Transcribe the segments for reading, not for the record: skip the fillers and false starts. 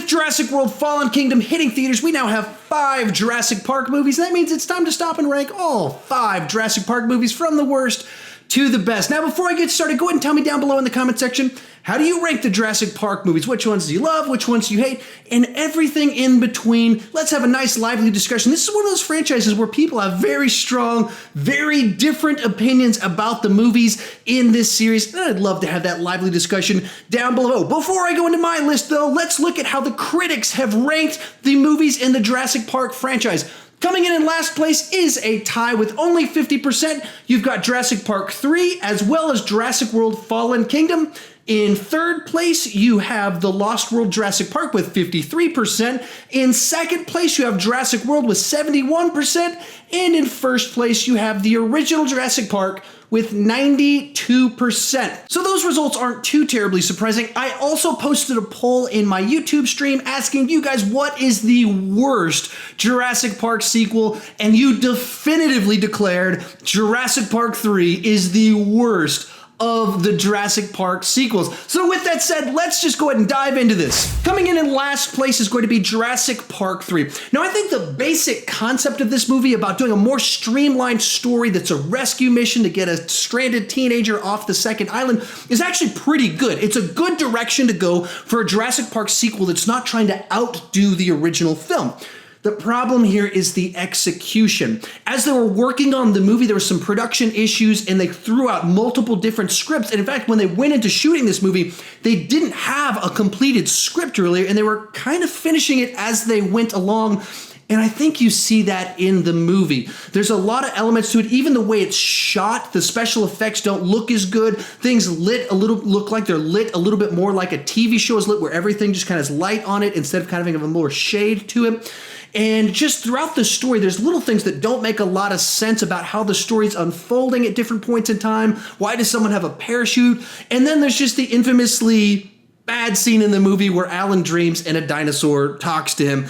With Jurassic World Fallen Kingdom hitting theaters, we now have 5 Jurassic Park movies. That means it's time to stop and rank all 5 Jurassic Park movies from the worst to the best. Now, before I get started, go ahead and tell me down below in the comment section, how do you rank the Jurassic Park movies? Which ones do you love? Which ones do you hate? And everything in between. Let's have a nice, lively discussion. This is one of those franchises where people have very strong, very different opinions about the movies in this series. And I'd love to have that lively discussion down below. Before I go into my list, though, let's look at how the critics have ranked the movies in the Jurassic Park franchise. Coming in last place is a tie with only 50%. You've got Jurassic Park 3 as well as Jurassic World Fallen Kingdom. In third place, you have The Lost World Jurassic Park with 53%. In second place, you have Jurassic World with 71%. And in first place, you have the original Jurassic Park with 92%. So those results aren't too terribly surprising. I also posted a poll in my YouTube stream asking you guys what is the worst Jurassic Park sequel, and you definitively declared Jurassic Park 3 is the worst of the Jurassic Park sequels. So with that said, let's just go ahead and dive into this. Coming in last place is going to be Jurassic Park 3. Now, I think the basic concept of this movie about doing a more streamlined story that's a rescue mission to get a stranded teenager off the second island is actually pretty good. It's a good direction to go for a Jurassic Park sequel that's not trying to outdo the original film. The problem here is the execution. As they were working on the movie, there were some production issues and they threw out multiple different scripts. And in fact, when they went into shooting this movie, they didn't have a completed script earlier and they were kind of finishing it as they went along. And I think you see that in the movie. There's a lot of elements to it. Even the way it's shot, the special effects don't look as good. Things look like they're lit a little bit more like a TV show is lit, where everything just kind of has light on it instead of kind of having a more shade to it. And just throughout the story, there's little things that don't make a lot of sense about how the story's unfolding at different points in time. Why does someone have a parachute? And then there's just the infamously bad scene in the movie where Alan dreams and a dinosaur talks to him.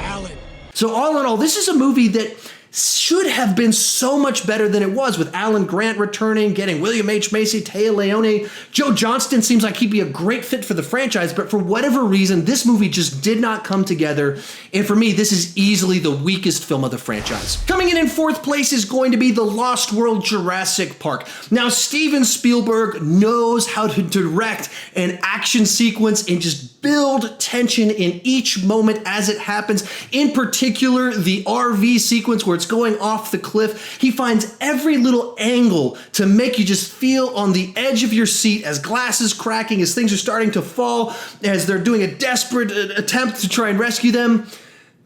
Alan. So all in all, this is a movie that should have been so much better than it was, with Alan Grant returning, getting William H. Macy, Téa Leoni. Joe Johnston seems like he'd be a great fit for the franchise, but for whatever reason, this movie just did not come together. And for me, this is easily the weakest film of the franchise. Coming in fourth place is going to be The Lost World Jurassic Park. Now, Steven Spielberg knows how to direct an action sequence and just build tension in each moment as it happens. In particular, the RV sequence where it's going off the cliff. He finds every little angle to make you just feel on the edge of your seat as glass is cracking, as things are starting to fall, as they're doing a desperate attempt to try and rescue them.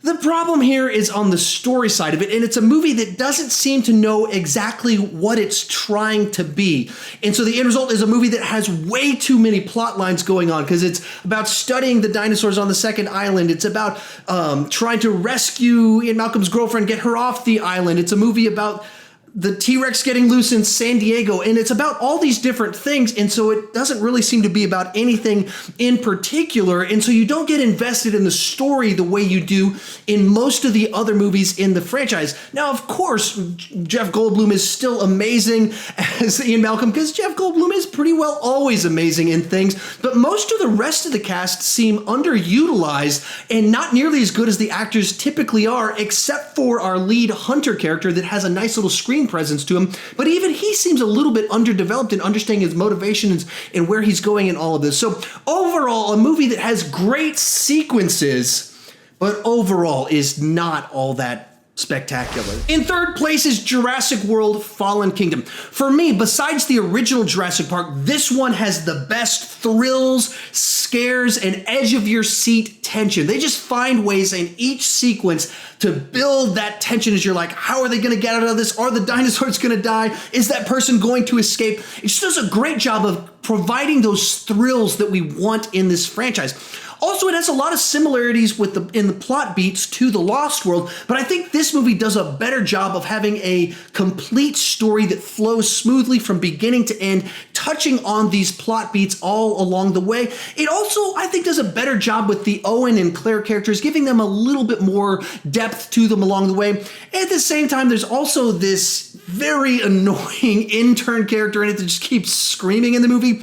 The problem here is on the story side of it, and it's a movie that doesn't seem to know exactly what it's trying to be. And so the end result is a movie that has way too many plot lines going on, because it's about studying the dinosaurs on the second island. It's about trying to rescue Ian Malcolm's girlfriend, get her off the island. It's a movie about the T-Rex getting loose in San Diego, and it's about all these different things, and so it doesn't really seem to be about anything in particular, and so you don't get invested in the story the way you do in most of the other movies in the franchise. Now, of course, Jeff Goldblum is still amazing as Ian Malcolm, because Jeff Goldblum is pretty well always amazing in things, but most of the rest of the cast seem underutilized and not nearly as good as the actors typically are, except for our lead Hunter character that has a nice little screen presence to him, but even he seems a little bit underdeveloped in understanding his motivations and where he's going in all of this. So overall, a movie that has great sequences, but overall is not all that spectacular. In third place is Jurassic World Fallen Kingdom. For me, besides the original Jurassic Park, this one has the best thrills, scares, and edge of your seat tension. They just find ways in each sequence to build that tension as you're like, how are they going to get out of this? Are the dinosaurs going to die? Is that person going to escape? It just does a great job of providing those thrills that we want in this franchise. Also, it has a lot of similarities in the plot beats to The Lost World, but I think this movie does a better job of having a complete story that flows smoothly from beginning to end, touching on these plot beats all along the way. It also, I think, does a better job with the Owen and Claire characters, giving them a little bit more depth to them along the way. At the same time, there's also this very annoying intern character in it that just keeps screaming in the movie.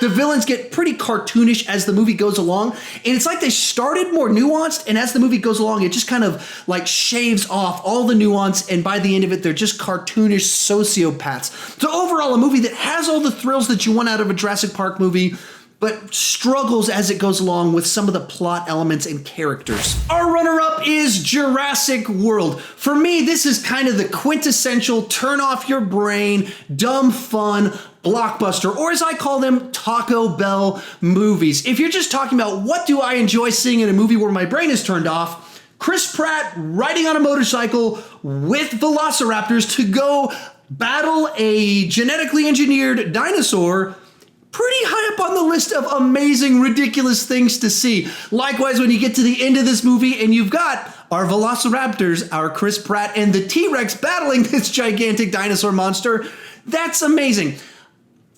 The villains get pretty cartoonish as the movie goes along, and it's like they started more nuanced, and as the movie goes along, it just kind of like shaves off all the nuance, and by the end of it, they're just cartoonish sociopaths. So overall, a movie that has all the thrills that you want out of a Jurassic Park movie, but struggles as it goes along with some of the plot elements and characters. Our runner-up is Jurassic World. For me, this is kind of the quintessential turn off your brain, dumb fun, blockbuster, or as I call them, Taco Bell movies. If you're just talking about what do I enjoy seeing in a movie where my brain is turned off, Chris Pratt riding on a motorcycle with velociraptors to go battle a genetically engineered dinosaur, pretty high up on the list of amazing, ridiculous things to see. Likewise, when you get to the end of this movie and you've got our velociraptors, our Chris Pratt, and the T-Rex battling this gigantic dinosaur monster, that's amazing.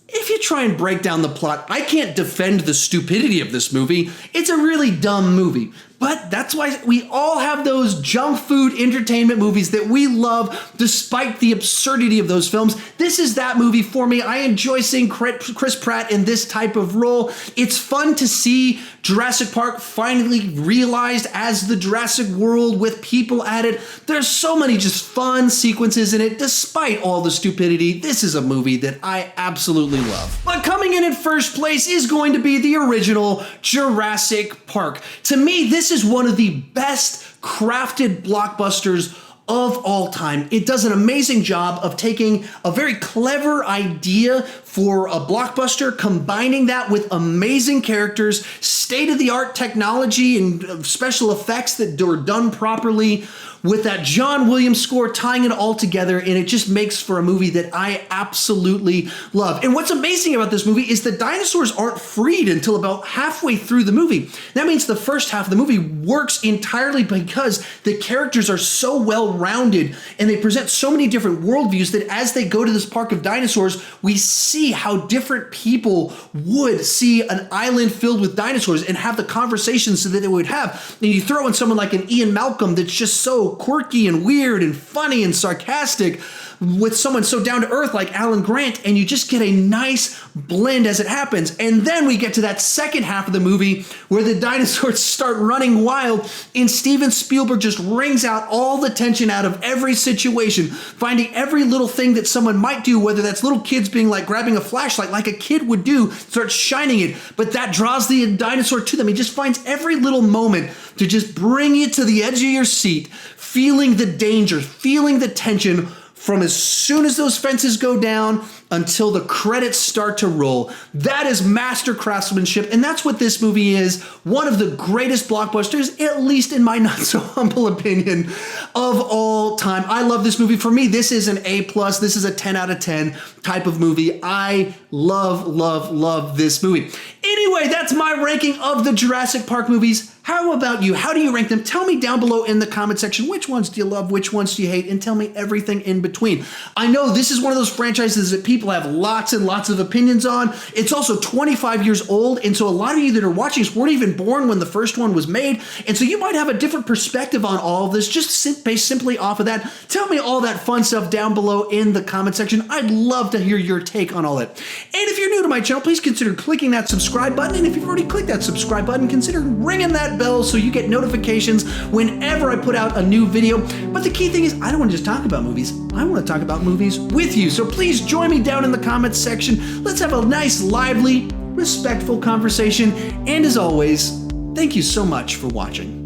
If you try and break down the plot, I can't defend the stupidity of this movie. It's a really dumb movie. But that's why we all have those junk food entertainment movies that we love despite the absurdity of those films. This is that movie for me. I enjoy seeing Chris Pratt in this type of role. It's fun to see Jurassic Park finally realized as the Jurassic World with people at it. There's so many just fun sequences in it despite all the stupidity. This is a movie that I absolutely love. But coming in first place is going to be the original Jurassic Park. To me, this is one of the best crafted blockbusters of all time. It does an amazing job of taking a very clever idea for a blockbuster, combining that with amazing characters, state-of-the-art technology and special effects that were done properly, with that John Williams score tying it all together, and it just makes for a movie that I absolutely love. And what's amazing about this movie is the dinosaurs aren't freed until about halfway through the movie. That means the first half of the movie works entirely because the characters are so well-rounded and they present so many different worldviews that as they go to this park of dinosaurs, we see how different people would see an island filled with dinosaurs and have the conversations that they would have. And you throw in someone like an Ian Malcolm that's just so quirky and weird and funny and sarcastic with someone so down to earth like Alan Grant, and you just get a nice blend as it happens. And then we get to that second half of the movie where the dinosaurs start running wild and Steven Spielberg just wrings out all the tension out of every situation, finding every little thing that someone might do, whether that's little kids being like grabbing a flashlight like a kid would do, starts shining it, but that draws the dinosaur to them. He just finds every little moment to just bring you to the edge of your seat, feeling the danger, feeling the tension from as soon as those fences go down until the credits start to roll. That is master craftsmanship, and that's what this movie is. One of the greatest blockbusters, at least in my not so humble opinion, of all time. I love this movie. For me, this is an A+. This is a 10 out of 10 type of movie. I love, love, love this movie. Anyway, that's my ranking of the Jurassic Park movies. How about you? How do you rank them? Tell me down below in the comment section which ones do you love, which ones do you hate, and tell me everything in between. I know this is one of those franchises that people have lots and lots of opinions on. It's also 25 years old, and so a lot of you that are watching this weren't even born when the first one was made, and so you might have a different perspective on all of this, just based simply off of that. Tell me all that fun stuff down below in the comment section. I'd love to hear your take on all that. And if you're new to my channel, please consider clicking that subscribe button, and if you've already clicked that subscribe button, consider ringing that bell so you get notifications whenever I put out a new video. But the key thing is, I don't want to just talk about movies. I want to talk about movies with you. So please join me down in the comments section. Let's have a nice, lively, respectful conversation. And as always, thank you so much for watching.